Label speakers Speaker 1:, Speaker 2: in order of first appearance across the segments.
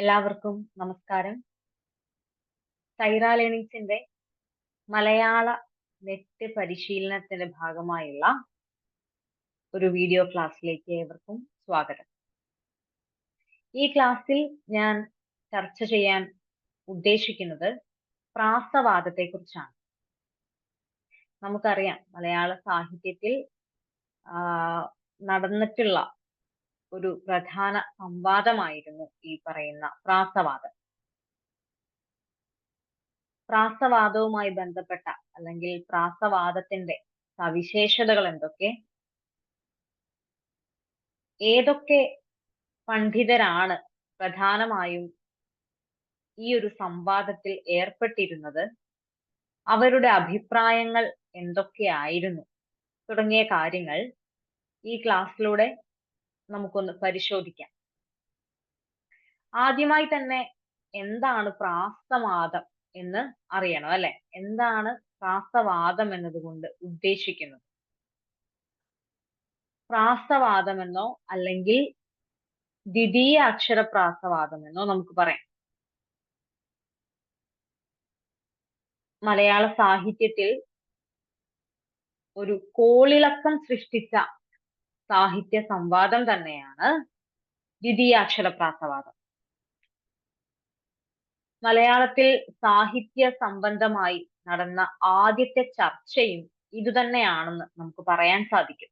Speaker 1: എല്ലാവർക്കും നമസ്കാരം. സൈറ ലേണിംഗ്സിന്റെ മലയാള നെറ്റ് പരിശീലനത്തിന്റെ ഭാഗമായുള്ള ഒരു വീഡിയോ ക്ലാസ്സിലേക്ക് ഏവർക്കും സ്വാഗതം. ഈ ക്ലാസ്സിൽ ഞാൻ ചർച്ച ചെയ്യാൻ ഉദ്ദേശിക്കുന്നത് പ്രാസവാദത്തെക്കുറിച്ചാണ്. നമുക്കറിയാം, മലയാള സാഹിത്യത്തിൽ നടന്നിട്ടുള്ള ഒരു പ്രധാന സംവാദമായിരുന്നു ഈ പറയുന്ന പ്രാസവാദം. പ്രാസവാദവുമായി ബന്ധപ്പെട്ട അല്ലെങ്കിൽ പ്രാസവാദത്തിന്റെ സവിശേഷതകൾ എന്തൊക്കെ, ഏതൊക്കെ പണ്ഡിതരാണ് പ്രധാനമായും ഈ ഒരു സംവാദത്തിൽ ഏർപ്പെട്ടിരുന്നത്, അവരുടെ അഭിപ്രായങ്ങൾ എന്തൊക്കെയായിരുന്നു തുടങ്ങിയ കാര്യങ്ങൾ ഈ ക്ലാസ്സിലൂടെ നമുക്കൊന്ന് പരിശോധിക്കാം. ആദ്യമായി തന്നെ എന്താണ് പ്രാസവാദം എന്ന് അറിയണം, അല്ലെ? എന്താണ് പ്രാസവാദം എന്നതുകൊണ്ട് ഉദ്ദേശിക്കുന്നത്? പ്രാസവാദമെന്നോ അല്ലെങ്കിൽ ദ്വിതീയ അക്ഷര പ്രാസവാദമെന്നോ നമുക്ക് പറയാം. മലയാള സാഹിത്യത്തിൽ ഒരു കോളിളക്കം സൃഷ്ടിച്ച സാഹിത്യ സംവാദം തന്നെയാണ് ദ്വിതീയാക്ഷര പ്രാസവാദം. മലയാളത്തിൽ സാഹിത്യ സംബന്ധമായി നടന്ന ആദ്യത്തെ ചർച്ചയും ഇതുതന്നെയാണെന്ന് നമുക്ക് പറയാൻ സാധിക്കും.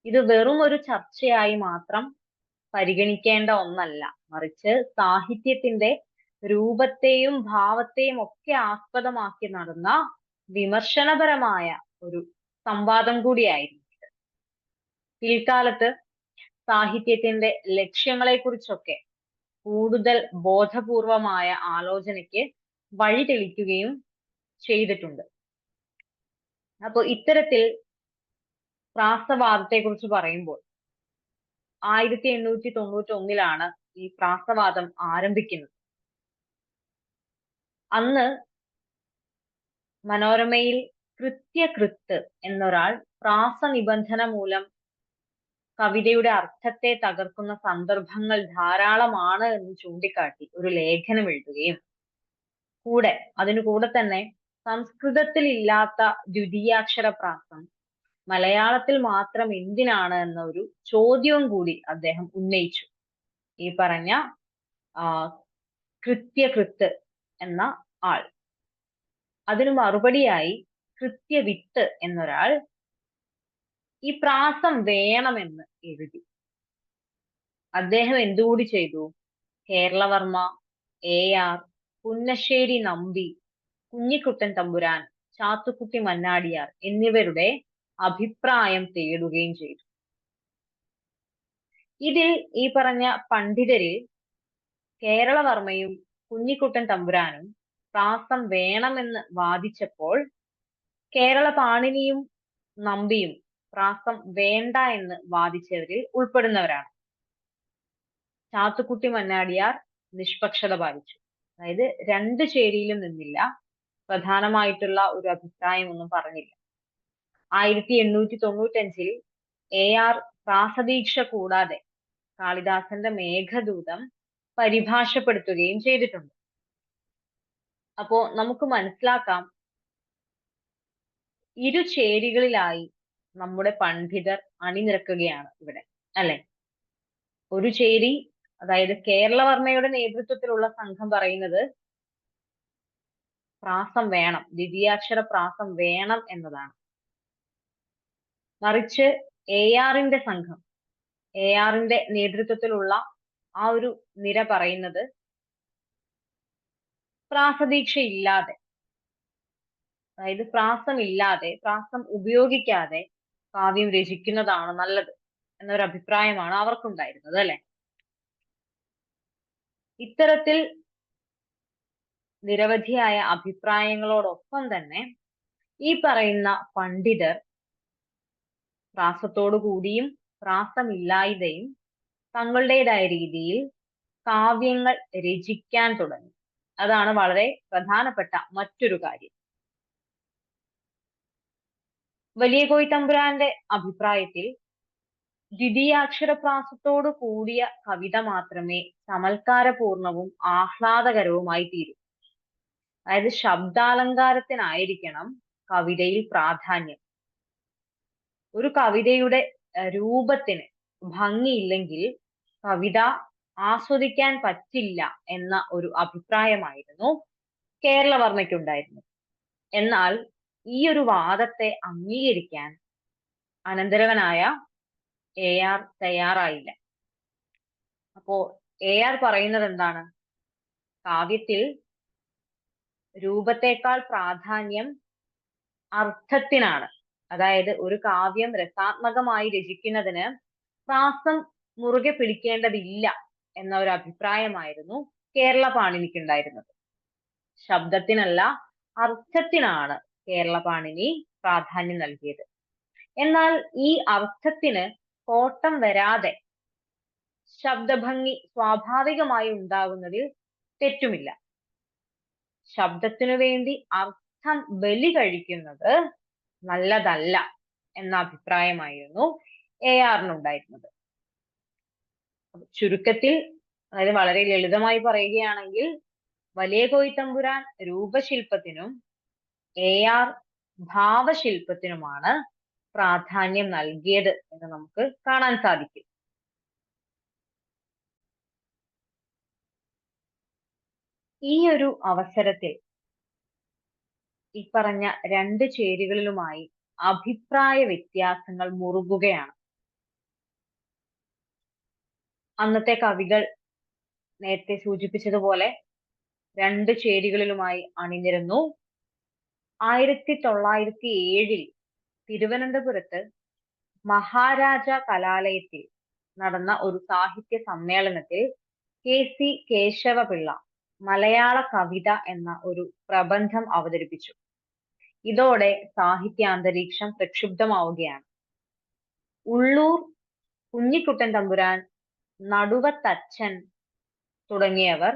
Speaker 1: ഇത് വെറും ഒരു ചർച്ചയായി മാത്രം പരിഗണിക്കേണ്ട ഒന്നല്ല, മറിച്ച് സാഹിത്യത്തിന്റെ രൂപത്തെയും ഭാവത്തെയും ഒക്കെ ആസ്പദമാക്കി നടന്ന വിമർശനപരമായ ഒരു സംവാദം കൂടിയായിരുന്നു ഇത്. പിൽക്കാലത്ത് സാഹിത്യത്തിന്റെ ലക്ഷ്യങ്ങളെ കുറിച്ചൊക്കെ കൂടുതൽ ബോധപൂർവമായ ആലോചനയ്ക്ക് വഴി തെളിക്കുകയും ചെയ്തിട്ടുണ്ട്. അപ്പോൾ ഇത്തരത്തിൽ പ്രാസവാദത്തെ കുറിച്ച് പറയുമ്പോൾ 1891 ഈ പ്രാസവാദം ആരംഭിക്കുന്നത്. അന്ന് മനോരമയിൽ കൃത്യകൃത്ത് എന്നൊരാൾ പ്രാസനിബന്ധന മൂലം കവിതയുടെ അർത്ഥത്തെ തകർക്കുന്ന സന്ദർഭങ്ങൾ ധാരാളമാണ് എന്ന് ചൂണ്ടിക്കാട്ടി ഒരു ലേഖനം എഴുതുകയും അതിനു കൂടെ തന്നെ സംസ്കൃതത്തിൽ ഇല്ലാത്ത ദ്വിതീയാക്ഷര പ്രാസം മലയാളത്തിൽ മാത്രം എന്തിനാണ് എന്ന ഒരു ചോദ്യവും കൂടി അദ്ദേഹം ഉന്നയിച്ചു. ഈ പറഞ്ഞ കൃത്യകൃത്ത് എന്ന ആൾ. അതിനു മറുപടിയായി കൃത്യവിത്ത് എന്നൊരാൾ ഈ പ്രാസം വേണമെന്ന് എഴുതി. അദ്ദേഹം എന്തുകൂടി ചെയ്തു? കേരളവർമ്മ, AR, പുന്നശ്ശേരി നമ്പി, കുഞ്ഞിക്കുട്ടൻ തമ്പുരാൻ, ചാത്തുക്കുട്ടി മന്നാടിയാർ എന്നിവരുടെ അഭിപ്രായം തേടുകയും ചെയ്തു. ഇതിൽ ഈ പറഞ്ഞ പണ്ഡിതരിൽ കേരളവർമ്മയും കുഞ്ഞിക്കുട്ടൻ തമ്പുരാനും പ്രാസം വേണമെന്ന് വാദിച്ചപ്പോൾ കേരള പാണിനിയും നമ്പിയും പ്രാസം വേണ്ട എന്ന് വാദിച്ചവരിൽ ഉൾപ്പെടുന്നവരാണ്. ചാത്തുക്കുട്ടി മന്നാടിയാർ നിഷ്പക്ഷത പാലിച്ചു. അതായത് രണ്ട് ചേരിയിലും നിന്നില്ല, പ്രധാനമായിട്ടുള്ള ഒരു അഭിപ്രായം ഒന്നും പറഞ്ഞില്ല. 1895 AR പ്രാസദീക്ഷ കൂടാതെ കാളിദാസന്റെ മേഘദൂതം പരിഭാഷപ്പെടുത്തുകയും ചെയ്തിട്ടുണ്ട്. അപ്പോ നമുക്ക് മനസ്സിലാക്കാം, ഇരു ചേരികളിലായി നമ്മുടെ പണ്ഡിതർ അണിനിരക്കുകയാണ് ഇവിടെ, അല്ലെ? ഒരു ചേരി, അതായത് കേരളവർമ്മയുടെ നേതൃത്വത്തിലുള്ള സംഘം പറയുന്നത് പ്രാസം വേണം, ദ്വിതീയാക്ഷര പ്രാസം വേണം എന്നതാണ്. മറിച്ച് ARന്റെ സംഘം, ARന്റെ നേതൃത്വത്തിലുള്ള ആ ഒരു നിര പറയുന്നത് പ്രാസദീക്ഷ ഇല്ലാതെ, അതായത് പ്രാസം ഇല്ലാതെ, പ്രാസം ഉപയോഗിക്കാതെ കാവ്യം രചിക്കുന്നതാണ് നല്ലത് എന്നൊരു അഭിപ്രായമാണ് അവർക്കുണ്ടായിരുന്നത്, അല്ലെ? ഇത്തരത്തിൽ നിരവധിയായ അഭിപ്രായങ്ങളോടൊപ്പം തന്നെ ഈ പറയുന്ന പണ്ഡിതർ പ്രാസത്തോടു കൂടിയും പ്രാസമില്ലാതെയും തങ്ങളുടേതായ രീതിയിൽ കാവ്യങ്ങൾ രചിക്കാൻ തുടങ്ങി. അതാണ് വളരെ പ്രധാനപ്പെട്ട മറ്റൊരു കാര്യം. വലിയ കോയി തമ്പുരാന്റെ അഭിപ്രായത്തിൽ ദ്വിതീയാക്ഷരപ്രാസത്തോടു കൂടിയ കവിത മാത്രമേ ചമൽക്കാരപൂർണവും ആഹ്ലാദകരവുമായി തീരൂ. അതായത് ശബ്ദാലങ്കാരത്തിനായിരിക്കണം കവിതയിൽ പ്രാധാന്യം. ഒരു കവിതയുടെ രൂപത്തിന് ഭംഗിയില്ലെങ്കിൽ കവിത ആസ്വദിക്കാൻ പറ്റില്ല എന്ന ഒരു അഭിപ്രായമായിരുന്നു കേരളവർമ്മയ്ക്കുണ്ടായിരുന്നത്. എന്നാൽ ഈ ഒരു വാദത്തെ അംഗീകരിക്കാൻ അനന്തരവനായ AR തയ്യാറായില്ല. അപ്പോ AR പറയുന്നത് എന്താണ്? കാവ്യത്തിൽ രൂപത്തെക്കാൾ പ്രാധാന്യം അർത്ഥത്തിനാണ്. അതായത് ഒരു കാവ്യം രസാത്മകമായി രചിക്കുന്നതിന് പ്രാസം മുറുകെ പിടിക്കേണ്ടതില്ല എന്ന ഒരു അഭിപ്രായമായിരുന്നു കേരള പാണിനിക്കുണ്ടായിരുന്നത്. ശബ്ദത്തിനല്ല, അർത്ഥത്തിനാണ് കേരള പാണിനി പ്രാധാന്യം നൽകിയത്. എന്നാൽ ഈ അർത്ഥത്തിന് കോട്ടം വരാതെ ശബ്ദഭംഗി സ്വാഭാവികമായി ഉണ്ടാകുന്നതിൽ തെറ്റുമില്ല. ശബ്ദത്തിനു വേണ്ടി അർത്ഥം ബലി കഴിക്കുന്നത് നല്ലതല്ല എന്ന അഭിപ്രായമായിരുന്നു ARനുണ്ടായിരുന്നത്. ചുരുക്കത്തിൽ, അതായത് വളരെ ലളിതമായി പറയുകയാണെങ്കിൽ, വലിയ കോയിത്തമ്പുരാൻ രൂപശില്പത്തിനും AR ഭാവശില്പത്തിനുമാണ് പ്രാധാന്യം നൽകിയത് എന്ന് നമുക്ക് കാണാൻ സാധിക്കും. ഈ ഒരു അവസരത്തിൽ ഈ പറഞ്ഞ രണ്ട് ചേരികളിലുമായി അഭിപ്രായ വ്യത്യാസങ്ങൾ മുറുകുകയാണ്. അന്നത്തെ കവികൾ നേരത്തെ സൂചിപ്പിച്ചതുപോലെ രണ്ട് ചേരികളിലുമായി അണിനിരന്നു. 1907 തിരുവനന്തപുരത്ത് മഹാരാജ കലാലയത്തിൽ നടന്ന ഒരു സാഹിത്യ സമ്മേളനത്തിൽ KC കേശവപിള്ള മലയാള കവിത എന്ന ഒരു പ്രബന്ധം അവതരിപ്പിച്ചു. ഇതോടെ സാഹിത്യാന്തരീക്ഷം പ്രക്ഷുബ്ധമാവുകയാണ്. ഉള്ളൂർ കുഞ്ഞിക്കുട്ടൻ തമ്പുരാൻ, നടുവത്തച്ഛൻ തുടങ്ങിയവർ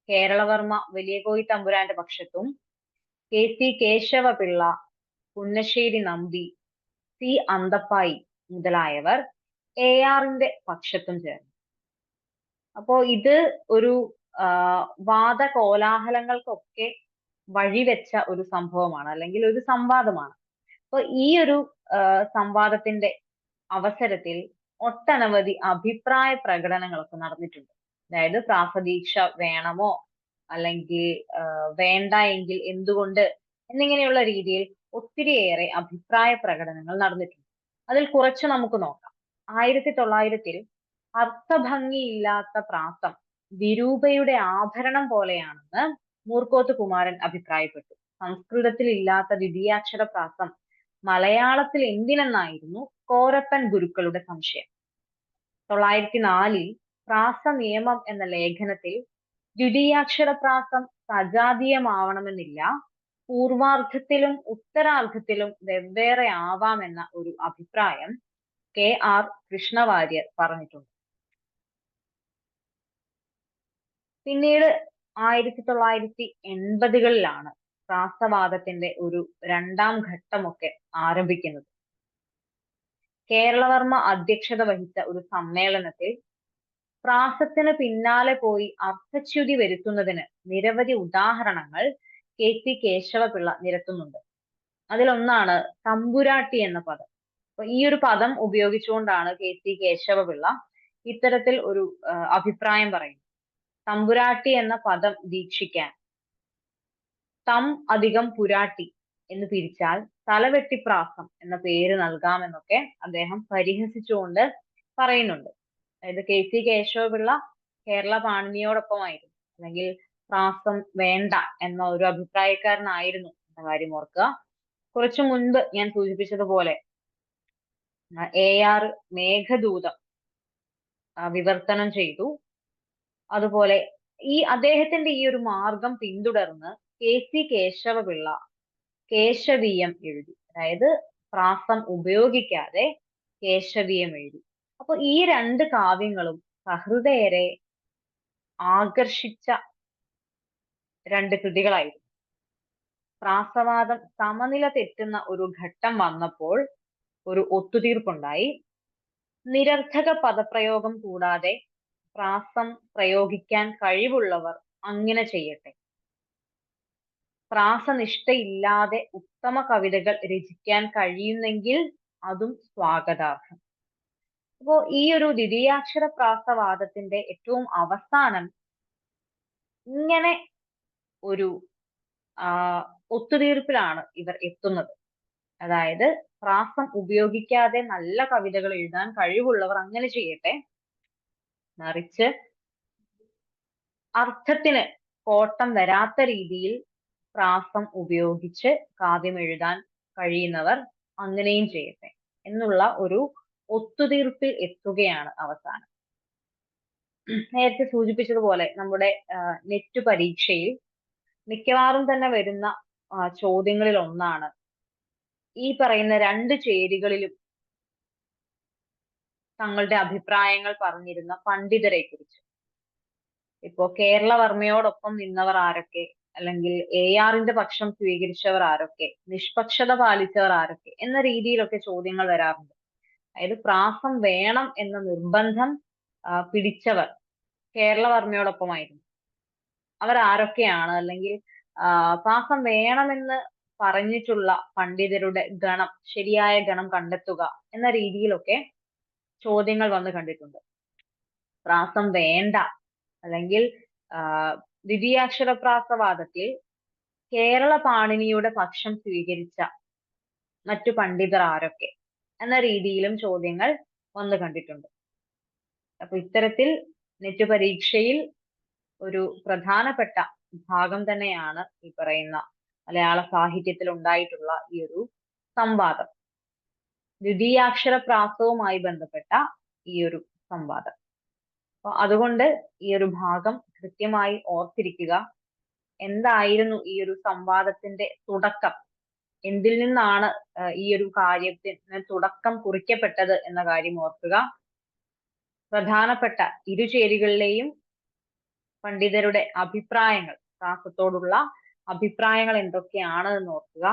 Speaker 1: കേരളവർമ്മ വലിയ കോയി തമ്പുരാന്റെ പക്ഷത്തും KC കേശവപിള്ള, പുന്നശ്ശേരി നമ്പി, C അന്തപ്പായി മുതലായവർ ARന്റെ പക്ഷത്തും ചേർന്നു. അപ്പോ ഇത് ഒരു വാദകോലാഹലങ്ങൾക്കൊക്കെ വഴിവെച്ച ഒരു സംഭവമാണ്, അല്ലെങ്കിൽ ഒരു സംവാദമാണ്. അപ്പൊ ഈ ഒരു സംവാദത്തിന്റെ അവസരത്തിൽ ഒട്ടനവധി അഭിപ്രായ പ്രകടനങ്ങളൊക്കെ നടന്നിട്ടുണ്ട്. അതായത് പ്രാസദീക്ഷ വേണമോ അല്ലെങ്കിൽ വേണ്ട എങ്കിൽ എന്തുകൊണ്ട് എന്നിങ്ങനെയുള്ള രീതിയിൽ ഒത്തിരിയേറെ അഭിപ്രായ പ്രകടനങ്ങൾ നടന്നിട്ടുണ്ട്. അതിൽ കുറച്ച് നമുക്ക് നോക്കാം. 1900 അർത്ഥഭംഗിയില്ലാത്ത പ്രാസം വിരൂപയുടെ ആഭരണം പോലെയാണെന്ന് മൂർക്കോത്ത് കുമാരൻ അഭിപ്രായപ്പെട്ടു. സംസ്കൃതത്തിൽ ഇല്ലാത്ത ദ്വിതീയാക്ഷര പ്രാസം മലയാളത്തിൽ എന്തിനെന്നായിരുന്നു കോരപ്പൻ ഗുരുക്കളുടെ സംശയം. 1904 പ്രാസനിയമം എന്ന ലേഖനത്തിൽ ദ്വിതീയാക്ഷര പ്രാസം സജാതീയമാവണമെന്നില്ല, പൂർവാർദ്ധത്തിലും ഉത്തരാർദ്ധത്തിലും വെവ്വേറെ ആവാമെന്ന ഒരു അഭിപ്രായം KR കൃഷ്ണവാര്യർ പറഞ്ഞിട്ടുണ്ട്. പിന്നീട് 1980കളിലാണ് പ്രാസവാദത്തിന്റെ ഒരു രണ്ടാം ഘട്ടമൊക്കെ ആരംഭിക്കുന്നത്. കേരളവർമ്മ അധ്യക്ഷത വഹിച്ച ഒരു സമ്മേളനത്തിൽ പ്രാസത്തിന് പിന്നാലെ പോയി അർത്ഥച്യുതി വരുത്തുന്നതിന് നിരവധി ഉദാഹരണങ്ങൾ KC കേശവപിള്ള നിരത്തുന്നുണ്ട്. അതിലൊന്നാണ് തമ്പുരാട്ടി എന്ന പദം. അപ്പൊ ഈ ഒരു പദം ഉപയോഗിച്ചുകൊണ്ടാണ് KC കേശവപിള്ള ഇത്തരത്തിൽ ഒരു അഭിപ്രായം പറയുന്നത്. തമ്പുരാട്ടി എന്ന പദം ദീക്ഷിക്കാൻ തം അധികം പുരാട്ടി എന്ന് പിരിച്ചാൽ തലവെട്ടിപ്രാസം എന്ന പേര് നൽകാമെന്നൊക്കെ അദ്ദേഹം പരിഹസിച്ചുകൊണ്ട് പറയുന്നുണ്ട്. അതായത് KC കേശവപിള്ള കേരള പാണിനിയോടൊപ്പമായിരുന്നു, അല്ലെങ്കിൽ പ്രാസം വേണ്ട എന്ന ഒരു അഭിപ്രായക്കാരനായിരുന്നു എന്ന കാര്യം ഓർക്കുക. കുറച്ചു മുൻപ് ഞാൻ സൂചിപ്പിച്ചതുപോലെ AR മേഘദൂതം വിവർത്തനം ചെയ്തു. അതുപോലെ അദ്ദേഹത്തിന്റെ ഈ ഒരു മാർഗം പിന്തുടർന്ന് KC കേശവപിള്ള കേശവീയം എഴുതി. അതായത് പ്രാസം ഉപയോഗിക്കാതെ കേശവീയം എഴുതി. അപ്പൊ ഈ രണ്ട് കാവ്യങ്ങളും സഹൃദയരെ ആകർഷിച്ച രണ്ട് കൃതികളായിരുന്നു. പ്രാസവാദം സമനില തെറ്റുന്ന ഒരു ഘട്ടം വന്നപ്പോൾ ഒരു ഒത്തുതീർപ്പുണ്ടായി. നിരർത്ഥക പദപ്രയോഗം കൂടാതെ പ്രാസം പ്രയോഗിക്കാൻ കഴിവുള്ളവർ അങ്ങനെ ചെയ്യട്ടെ. പ്രാസനിഷ്ഠയില്ലാതെ ഉത്തമ കവിതകൾ രചിക്കാൻ കഴിയുന്നെങ്കിൽ അതും സ്വാഗതാർഹം. അപ്പോ ഈ ഒരു ദ്വിതീയാക്ഷര പ്രാസവാദത്തിന്റെ ഏറ്റവും അവസാനം ഇങ്ങനെ ഒരു ഒത്തുതീർപ്പിലാണ് ഇവർ എത്തുന്നത്. അതായത് പ്രാസം ഉപയോഗിക്കാതെ നല്ല കവിതകൾ എഴുതാൻ കഴിവുള്ളവർ അങ്ങനെ ചെയ്യട്ടെ, മറിച്ച് അർത്ഥത്തിന് കോട്ടം വരാത്ത രീതിയിൽ പ്രാസം ഉപയോഗിച്ച് കാവ്യം എഴുതാൻ കഴിയുന്നവർ അങ്ങനെയും ചെയ്യട്ടെ എന്നുള്ള ഒരു ഒത്തുതീർപ്പിൽ എത്തുകയാണ് അവസാനം. നേരത്തെ സൂചിപ്പിച്ചതുപോലെ നമ്മുടെ നെറ്റ് പരീക്ഷയിൽ മിക്കവാറും തന്നെ വരുന്ന ചോദ്യങ്ങളിൽ ഒന്നാണ് ഈ പറയുന്ന രണ്ട് ചേരികളിലും തങ്ങളുടെ അഭിപ്രായങ്ങൾ പറഞ്ഞിരുന്ന പണ്ഡിതരെ കുറിച്ച്. ഇപ്പോ കേരളവർമ്മയോടൊപ്പം നിന്നവർ ആരൊക്കെ, അല്ലെങ്കിൽ ARന്റെ പക്ഷം സ്വീകരിച്ചവർ ആരൊക്കെ, നിഷ്പക്ഷത പാലിച്ചവർ ആരൊക്കെ എന്ന രീതിയിലൊക്കെ ചോദ്യങ്ങൾ വരാറുണ്ട്. അതായത് പ്രാസം വേണം എന്ന നിർബന്ധം പിടിച്ചവർ കേരളവർമ്മയോടൊപ്പമായിരുന്നു. അവർ ആരൊക്കെയാണ്, അല്ലെങ്കിൽ പ്രാസം വേണമെന്ന് പറഞ്ഞിട്ടുള്ള പണ്ഡിതരുടെ ഗണം, ശരിയായ ഗണം കണ്ടെത്തുക എന്ന രീതിയിലൊക്കെ ചോദ്യങ്ങൾ വന്ന് കണ്ടിട്ടുണ്ട്. പ്രാസം വേണ്ട, അല്ലെങ്കിൽ ദ്വിതീയാക്ഷരപ്രാസവാദത്തിൽ കേരള പാണിനിയുടെ പക്ഷം സ്വീകരിച്ച മറ്റു പണ്ഡിതർ ആരൊക്കെ എന്ന രീതിയിലും ചോദ്യങ്ങൾ വന്നു കണ്ടിട്ടുണ്ട്. അപ്പൊ ഇത്തരത്തിൽ നെറ്റ് പരീക്ഷയിൽ ഒരു പ്രധാനപ്പെട്ട ഭാഗം തന്നെയാണ് ഈ പറയുന്ന മലയാള സാഹിത്യത്തിൽ ഉണ്ടായിട്ടുള്ള ഈ ഒരു സംവാദം, ദ്വിതീയാക്ഷര പ്രാസവുമായി ബന്ധപ്പെട്ട ഈ ഒരു സംവാദം. അപ്പൊ അതുകൊണ്ട് ഈ ഒരു ഭാഗം കൃത്യമായി ഓർത്തിരിക്കുക. എന്തായിരുന്നു ഈ ഒരു സംവാദത്തിന്റെ തുടക്കം, എന്തിൽ നിന്നാണ് ഈ ഒരു കാര്യത്തിന് തുടക്കം കുറിക്കപ്പെട്ടത് എന്ന കാര്യം ഓർക്കുക. പ്രധാനപ്പെട്ട ഇരുചേരികളിലെയും പണ്ഡിതരുടെ അഭിപ്രായങ്ങൾ, പ്രാസത്തോടുള്ള അഭിപ്രായങ്ങൾ എന്തൊക്കെയാണ് എന്ന് ഓർക്കുക.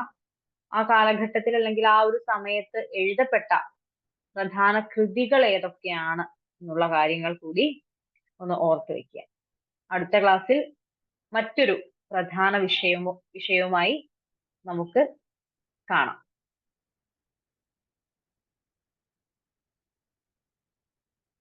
Speaker 1: ആ കാലഘട്ടത്തിൽ അല്ലെങ്കിൽ ആ ഒരു സമയത്ത് എഴുതപ്പെട്ട പ്രധാന കൃതികൾ ഏതൊക്കെയാണ് എന്നുള്ള കാര്യങ്ങൾ കൂടി ഒന്ന് ഓർത്തു വെക്കുക. അടുത്ത ക്ലാസ്സിൽ മറ്റൊരു പ്രധാന വിഷയവുമായി നമുക്ക് കാണാം.